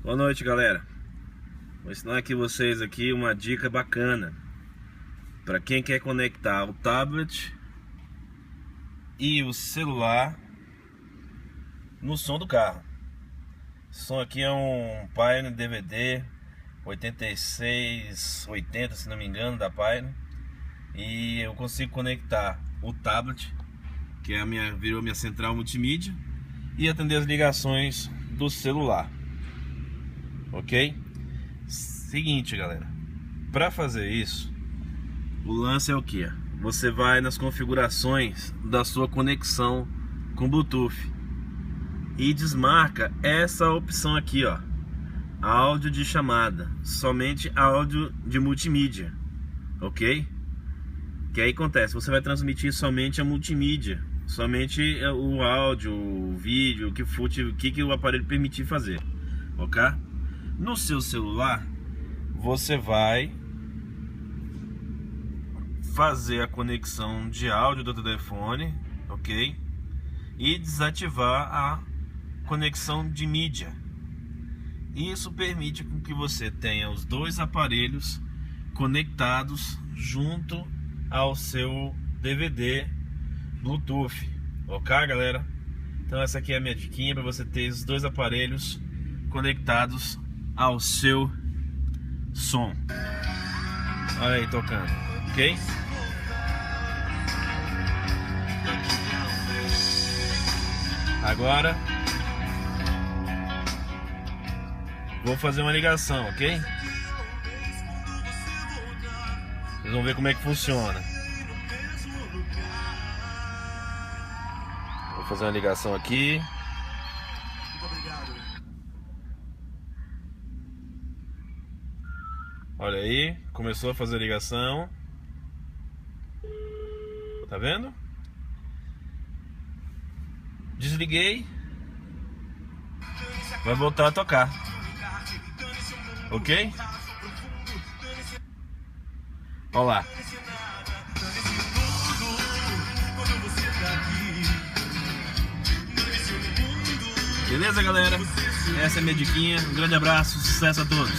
Boa noite, galera. Vou ensinar aqui vocês uma dica bacana para quem quer conectar o tablet e o celular no som do carro. Esse som aqui é um Pioneer DVD 8680, se não me engano, da Pioneer, e eu consigo conectar o tablet, que é virou minha central multimídia, e atender as ligações do celular. Ok? Seguinte, galera, para fazer isso, o lance é o que? Você vai nas configurações da sua conexão com Bluetooth e desmarca essa opção aqui, ó, áudio de chamada, somente áudio de multimídia, ok? Que aí acontece, você vai transmitir somente a multimídia, somente o áudio, o vídeo, o que for, o que o aparelho permitir fazer, ok? No seu celular, você vai fazer a conexão de áudio do telefone, ok? E desativar a conexão de mídia. Isso permite com que você tenha os dois aparelhos conectados junto ao seu DVD Bluetooth, ok, galera? Então essa aqui é a minha diquinha para você ter os dois aparelhos conectados ao seu som. Olha aí tocando, ok? Agora vou fazer uma ligação, ok? Vocês vão ver como é que funciona. Vou fazer uma ligação aqui. Olha aí, começou a fazer a ligação. Tá vendo? Desliguei. Vai voltar a tocar. Ok? Olha lá. Beleza, galera? Essa é a minha diquinha. Um grande abraço, sucesso a todos.